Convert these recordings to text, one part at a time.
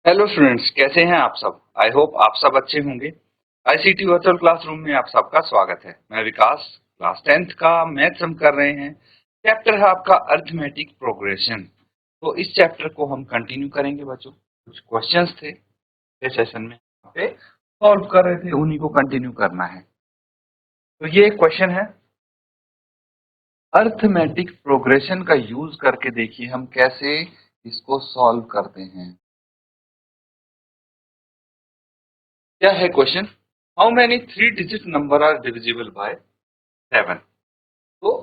Hello students, कैसे हैं आप सब। आई होप आप सब अच्छे होंगे। आईसीटी वर्चुअल क्लासरूम में आप सबका स्वागत है। मैं विकास, क्लास 10th का मैथ्स हम कर रहे हैं। चैप्टर है आपका अरिथमेटिक प्रोग्रेशन। तो इस चैप्टर को हम कंटिन्यू करेंगे बच्चों। कुछ क्वेश्चंस थे पिछले सेशन में पे सॉल्व कर रहे थे, उन्हीं को कंटिन्यू करना है। तो ये एक क्वेश्चन है, अरिथमेटिक प्रोग्रेशन का यूज करके देखिए हम कैसे इसको सॉल्व करते हैं। क्या है question? How many 3 digit number are divisible by 7? तो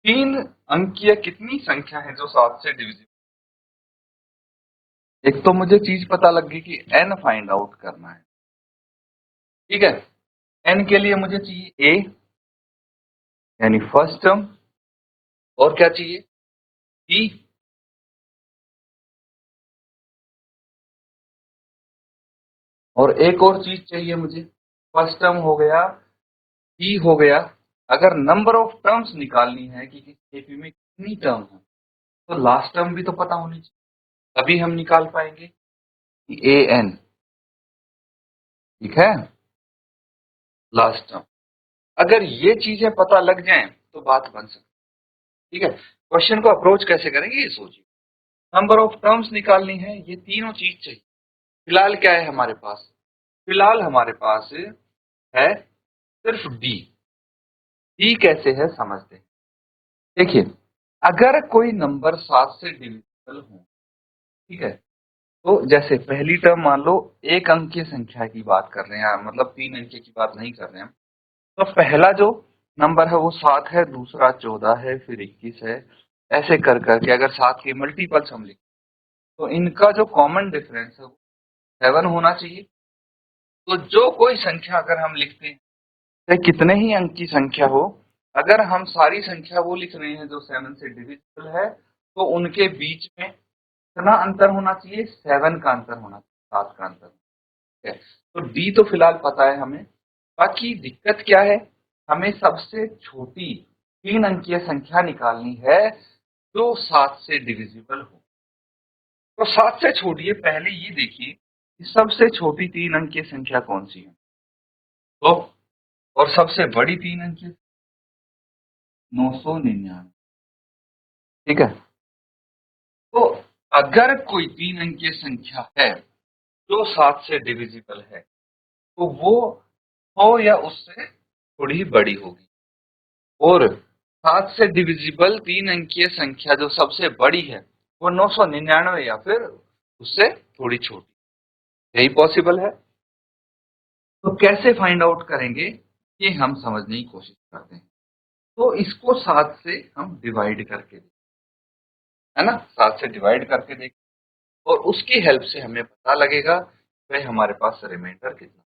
3 अंकीय कितनी संख्या है जो 7 से डिविजिबल? एक तो मुझे चीज पता लग गई कि n फाइंड आउट करना है। ठीक है, n के लिए मुझे चाहिए a यानी फर्स्ट टर्म, और क्या चाहिए b, और एक और चीज चाहिए मुझे। फर्स्ट टर्म हो गया, b हो गया। अगर नंबर ऑफ टर्म्स निकालनी है कि एपी में कितनी टर्म है, तो लास्ट टर्म भी तो पता होनी चाहिए, तभी हम निकाल पाएंगे ए एन। ठीक है, लास्ट टर्म। अगर ये चीजें पता लग जाएं तो बात बन सकती है। ठीक है, क्वेश्चन को अप्रोच कैसे करेंगे ये सोचिए। नंबर ऑफ टर्म्स निकालनी है, ये तीनों चीज चाहिए। फिलहाल क्या है हमारे पास? फिलहाल हमारे पास है सिर्फ डी। डी कैसे है समझते हैं। देखिए, अगर कोई नंबर 7 से डिविजिबल हो, ठीक है, तो जैसे पहली टर्म मान लो एक अंकीय संख्या की बात कर रहे हैं, मतलब 3 अंकीय की बात नहीं कर रहे हैं। तो पहला जो नंबर है वो 7 है, दूसरा 14 है, फिर 21 है। ऐसे कर करके अगर 7 के मल्टीपल्स हम लिखें तो इनका जो कॉमन डिफरेंस है वो 7 होना चाहिए। तो जो कोई संख्या अगर हम लिखते हैं, चाहे कितने ही अंक की संख्या हो, अगर हम सारी संख्या वो लिख रहे हैं जो 7 से डिविजिबल है, तो उनके बीच में कितना अंतर होना चाहिए? 7 का अंतर होना चाहिए, 7 का अंतर। ठीक है, तो डी तो फिलहाल पता है हमें। बाकी दिक्कत क्या है? हमें सबसे छोटी 3 अंकीय संख्या निकालनी है जो 7 से डिविजिबल हो। तो 7 से छोटी है, पहले ये देखिए कि सबसे छोटी 3 अंकीय संख्या कौन सी है। तो और सबसे बड़ी 3 अंकीय 999। ठीक है, तो अगर कोई 3 अंकीय संख्या है जो 7 से डिविजिबल है, तो वो 100 या उससे थोड़ी बड़ी होगी। और 7 से डिविजिबल 3 अंकीय संख्या जो सबसे बड़ी है वो 999 या फिर उससे थोड़ी छोटी। यही पॉसिबल है। तो कैसे फाइंड आउट करेंगे ये हम समझने की कोशिश करते हैं। तो इसको 7 से हम डिवाइड करके देखें, है ना, 7 से डिवाइड करके देखें, और उसकी हेल्प से हमें पता लगेगा भाई हमारे पास रिमाइंडर कितना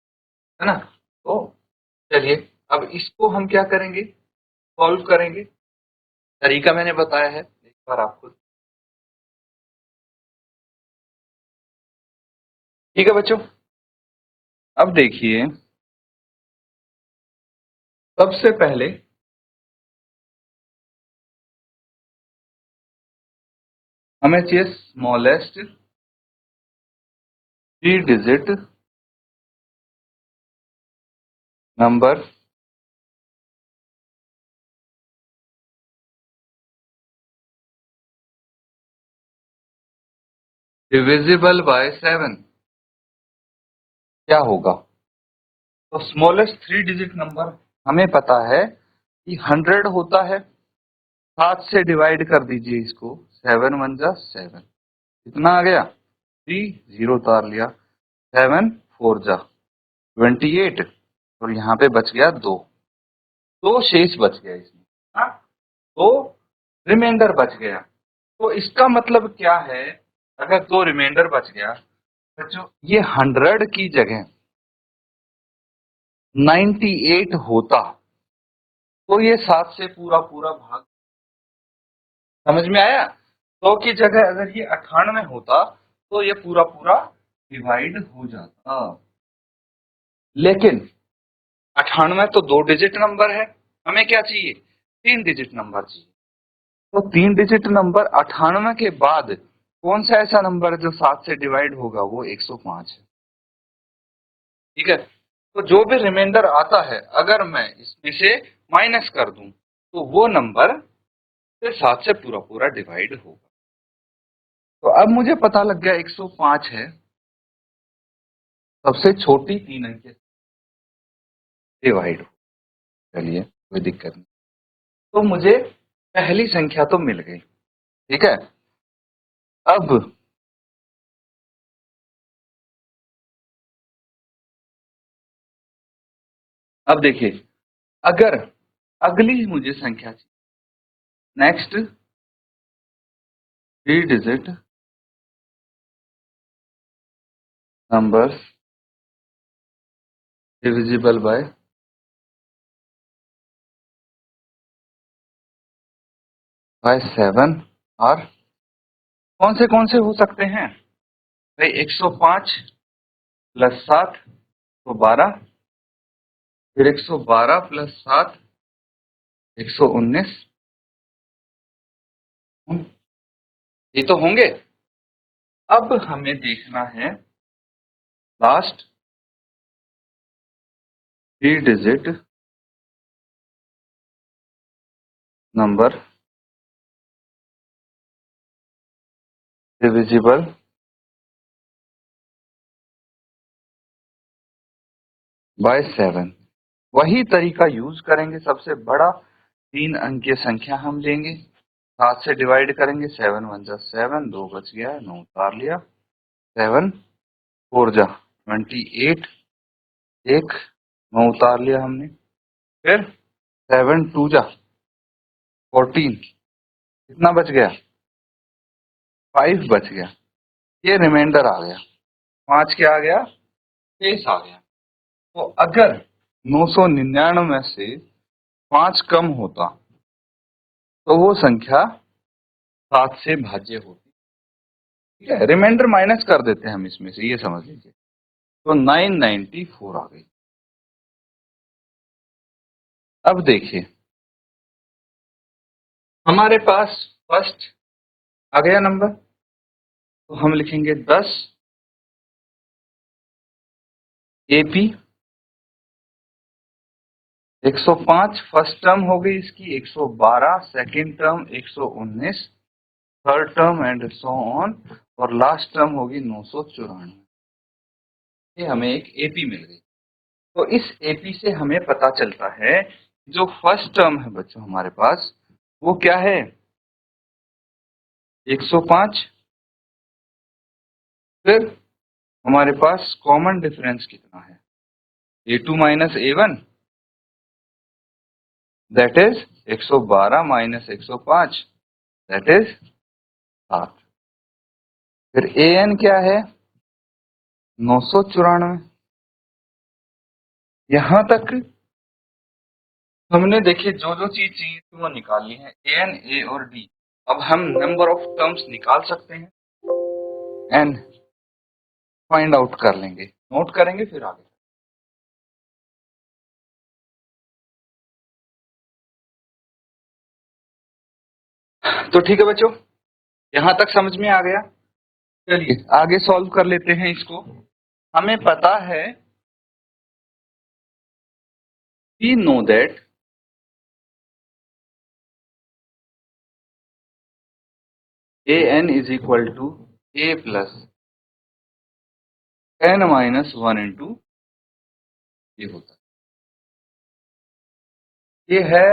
है ना। तो चलिए अब इसको हम क्या करेंगे, सॉल्व करेंगे। तरीका मैंने बताया है, एक बार आपको। ठीक है बच्चों, अब देखिए, सबसे पहले हमें चाहिए smallest 3 digit number divisible by 7। क्या होगा? तो स्मॉलेस्ट 3 डिजिट नंबर हमें पता है कि 100 होता है। 7 से डिवाइड कर दीजिए इसको, 7 1 जा 7, कितना आ गया? 3, 0 उतार लिया, 7 4 जा 28, और यहाँ पे बच गया 2। 2 शेष बच गया इसमें, हाँ? तो रिमाइंडर बच गया। तो इसका मतलब क्या है? अगर 2 रिमाइंडर बच गया बच्चों, ये 100 की जगह 98 होता, तो ये 7 से पूरा पूरा भाग। समझ में आया? 100 की जगह अगर ये 98 होता तो ये पूरा पूरा डिवाइड हो जाता। लेकिन 98 तो 2 डिजिट नंबर है, हमें क्या चाहिए? 3 डिजिट नंबर चाहिए। तो 3 डिजिट नंबर 98 के बाद कौन सा ऐसा नंबर जो 7 से डिवाइड होगा, वो 105 है। ठीक है, तो जो भी रिमाइंडर आता है अगर मैं इसमें से माइनस कर दूं तो वो नंबर फिर 7 से पूरा पूरा डिवाइड होगा। तो अब मुझे पता लग गया 105 है सबसे छोटी 3 अंक से डिवाइड हो। चलिए, कोई दिक्कत नहीं। तो मुझे पहली संख्या तो मिल गई। ठीक है, अब देखिए, अगर अगली मुझे संख्या चाहिए, next 3 digit number divisible by 7 और कौन से हो सकते हैं भाई? 105 प्लस 7 तो 12, फिर 112 प्लस 7 119, ये तो होंगे। अब हमें देखना है last 3 digit number divisible by 7। वही तरीका यूज करेंगे, सबसे बड़ा 3 अंकीय संख्या हम लेंगे, 7 से डिवाइड करेंगे, 7 1 जा 7, 2 बच गया, 9 उतार लिया, 7 4 जा 28, एक 9 उतार लिया हमने, फिर 7 2 जा 14, कितना बच गया? 5 बच गया। ये रिमाइंडर आ गया, 5 क्या आ गया? शेष आ गया। तो अगर 999 से 5 कम होता तो वो संख्या 7 से भाज्य होती। ठीक है, रिमाइंडर माइनस कर देते हैं हम इसमें से, ये समझ लीजिए। तो 994 आ गई। अब देखिए, हमारे पास फर्स्ट आ गया नंबर, तो हम लिखेंगे 10 AP, 105 फर्स्ट टर्म हो गई इसकी, 112 second term, 119 third term and so on, और लास्ट टर्म होगी 994। ये हमें एक AP मिल गई। तो इस AP से हमें पता चलता है जो फर्स्ट टर्म है बच्चों हमारे पास, वो क्या है? 105। फिर हमारे पास कॉमन डिफरेंस कितना है? A2 minus A1, that is 112 minus 105, that is 7। फिर AN क्या है? 994। यहां तक हमने देखिए जो जो चीज चाहिए थी वो निकाल ली है, AN, A और D। अब हम नंबर ऑफ टर्म्स निकाल सकते हैं एंड फाइंड आउट कर लेंगे, नोट करेंगे फिर आगे। तो ठीक है बच्चों, यहां तक समझ में आ गया। चलिए आगे सॉल्व कर लेते हैं इसको। हमें पता है, we know that AN is equal to A plus n minus 1 into ये होता है। ये है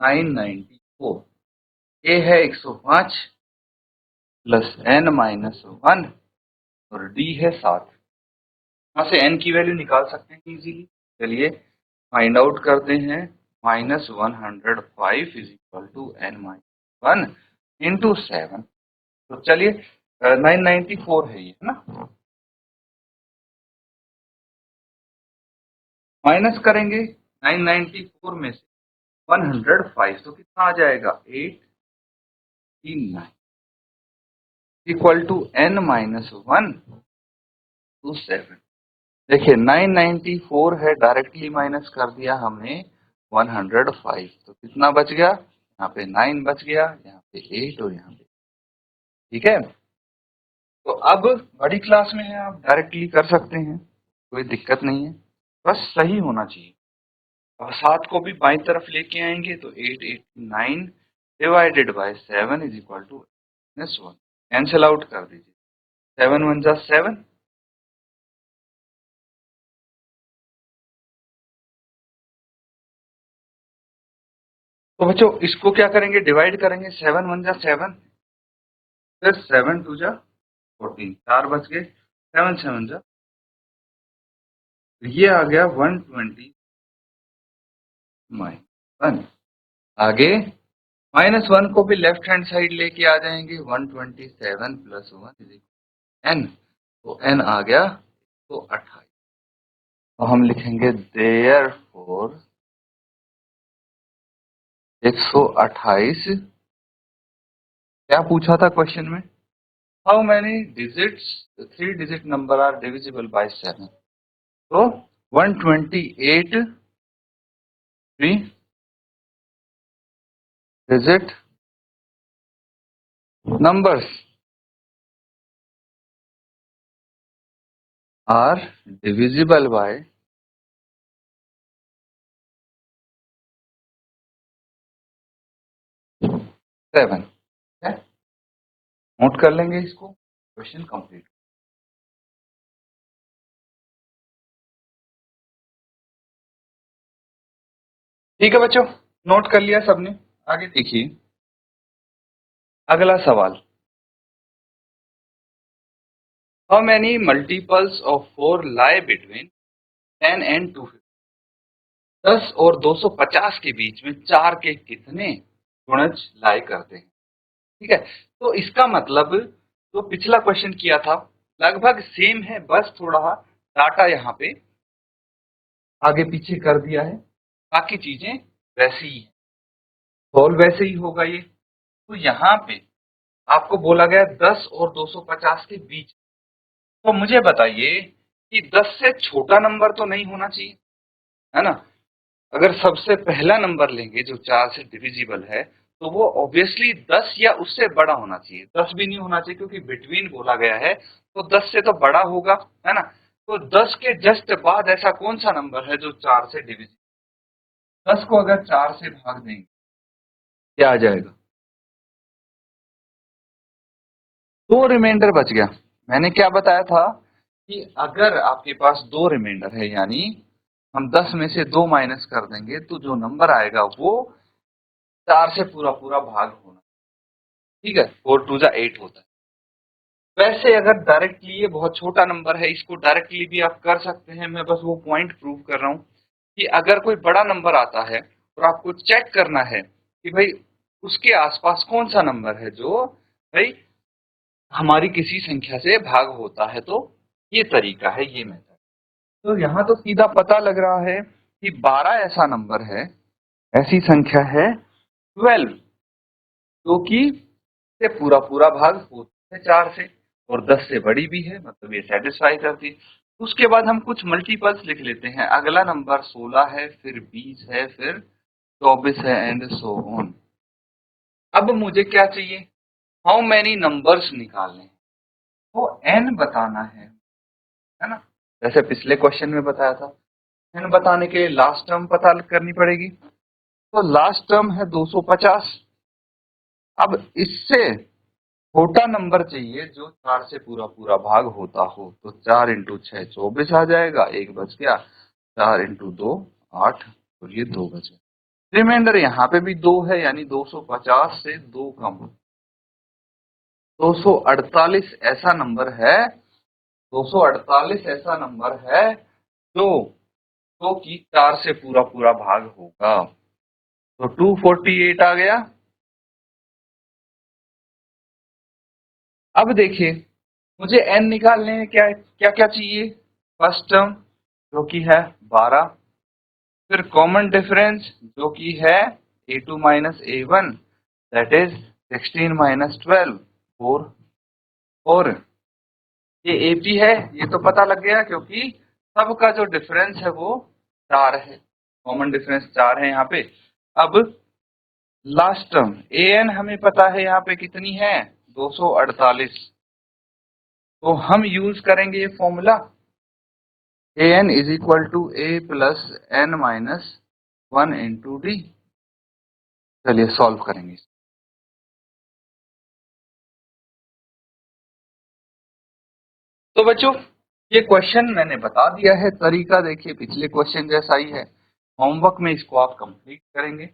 994, A है 105 प्लस n माइनस 1 और D है 7। यहाँ से n की वैल्यू निकाल सकते हैं इजीली। चलिए फाइंड आउट करते हैं। Minus 105 is equal to n minus 1 into 7। तो चलिए 994 है ये, है ना? माइनस करेंगे 994 में से 105, तो कितना आ जाएगा? 839 equal to n minus 1 to 7। देखिए 994 है, डायरेक्टली माइनस कर दिया हमने 105, तो कितना बच गया? यहाँ पे 9 बच गया, यहाँ पे 8 और यहाँ पे। ठीक है, तो अब बड़ी क्लास में है, आप डायरेक्टली कर सकते हैं, कोई दिक्कत नहीं है, बस सही होना चाहिए। और 7 को भी बाईं तरफ लेके आएंगे तो 889 divided by 7 is equal to -1। Cancel out कर दीजिए, 7 1 जा 7। तो बच्चों इसको क्या करेंगे, डिवाइड करेंगे, 7 1 जा 7, फिर 7 2 जा 14, 4 बच गए, 7 7 जा, तो ये आ गया 120 -1। आगे -1 को भी लेफ्ट हैंड साइड लेके आ जाएंगे, 127 + 1 इज n, तो n आ गया तो 28। तो हम लिखेंगे देयरफॉर 128। क्या पूछा था क्वेश्चन में, how many digits 3 digit number are divisible by 7। तो 128 3 digit numbers are divisible by 7। है, नोट कर लेंगे इसको, क्वेश्चन कंप्लीट। ठीक है बच्चों, नोट कर लिया सबने। आगे देखिए अगला सवाल, how many multiples of 4 lie between 10 and 250। 10 और 250 के बीच में 4 के कितने गुणज लाई करते हैं। ठीक है, तो इसका मतलब जो पिछला क्वेश्चन किया था लगभग सेम है, बस थोड़ा डाटा यहाँ पे आगे पीछे कर दिया है, बाकी चीजें वैसी ही है, सोल्व वैसे ही होगा ये। तो यहाँ पे आपको बोला गया 10 और 250 के बीच, तो मुझे बताइए कि 10 से छोटा नंबर तो नहीं होना चाहिए, है ना। अगर सबसे पहला नंबर लेंगे जो 4 से डिविजिबल है, तो वो ऑब्वियसली 10 या उससे बड़ा होना चाहिए, 10 भी नहीं होना चाहिए क्योंकि बिटवीन बोला गया है, तो 10 से तो बड़ा होगा, है ना। तो 10 के जस्ट बाद ऐसा कौन सा नंबर है जो 4 से डिविजिबल। 10 को अगर 4 से भाग देंगे क्या आ जाएगा, 2 रिमाइंडर बच गया। मैंने क्या बताया था कि अगर आपके पास 2 रिमाइंडर है, यानी हम 10 में से 2 माइनस कर देंगे, तो जो नंबर आएगा वो 4 से पूरा पूरा भाग होना। ठीक है, 4 2 जा 8 होता है। वैसे अगर डायरेक्टली ये बहुत छोटा नंबर है, इसको डायरेक्टली भी आप कर सकते हैं, मैं बस वो पॉइंट प्रूव कर रहा हूँ कि अगर कोई बड़ा नंबर आता है और आपको चेक करना है कि भाई उसके आसपास कौन सा नंबर है जो भाई हमारी किसी संख्या से भाग होता है, तो ये तरीका है, ये मेथड। तो यहाँ तो सीधा पता लग रहा है कि 12 ऐसा नंबर है, ऐसी संख्या है 12 जो कि से पूरा पूरा भाग होता है 4 से, और 10 से बड़ी भी है, मतलब ये सेटिस्फाई करती है। उसके बाद हम कुछ मल्टीपल्स लिख लेते हैं, अगला नंबर 16 है, फिर 20 है, फिर 24 है, एंड सो ऑन। अब मुझे क्या चाहिए, हाउ मैनी नंबर्स निकालने हैं, तो n बताना है ना। जैसे पिछले क्वेश्चन में बताया था, n बताने के लिए लास्ट टर्म पता करनी पड़ेगी, तो लास्ट टर्म है 250। अब इससे छोटा नंबर चाहिए जो 4 से पूरा पूरा भाग होता हो, तो 4 × 6 24 आ जाएगा, एक बच गया, 4 × 2 8, और ये 2 बचे। रिमाइंडर यहाँ पे भी 2 है, यानी 250 से 2 कम, 248 ऐसा नंबर है, 248 ऐसा नंबर है जो कि 4 से पूरा पूरा भाग होगा, तो 248 आ गया। अब देखिए मुझे n निकालने में क्या क्या क्या चाहिए, फर्स्ट टर्म जो कि है 12, फिर कॉमन डिफरेंस जो कि है a2 - a1 दैट इज 16 - 12 4, और ये AP है, ये तो पता लग गया क्योंकि सबका जो डिफरेंस है वो 4 है, कॉमन डिफरेंस 4 है यहाँ पे। अब लास्ट टर्म an हमें पता है यहाँ पे कितनी है, 248, तो हम यूज करेंगे ये formula an is equal to a plus n minus 1 into D. चलिए सॉल्व करेंगे। तो बच्चों ये क्वेश्चन मैंने बता दिया है, तरीका देखिए पिछले क्वेश्चन जैसा ही है। होमवर्क में इसको आप कंप्लीट करेंगे।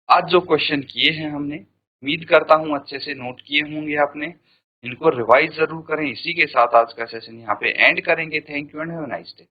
आज जो क्वेश्चन किए हैं हमने, उम्मीद करता हूँ अच्छे से नोट किए होंगे आपने। इनको रिवाइज जरूर करें। इसी के साथ आज का सेशन यहाँ पे एंड करेंगे। Thank you and have a nice day.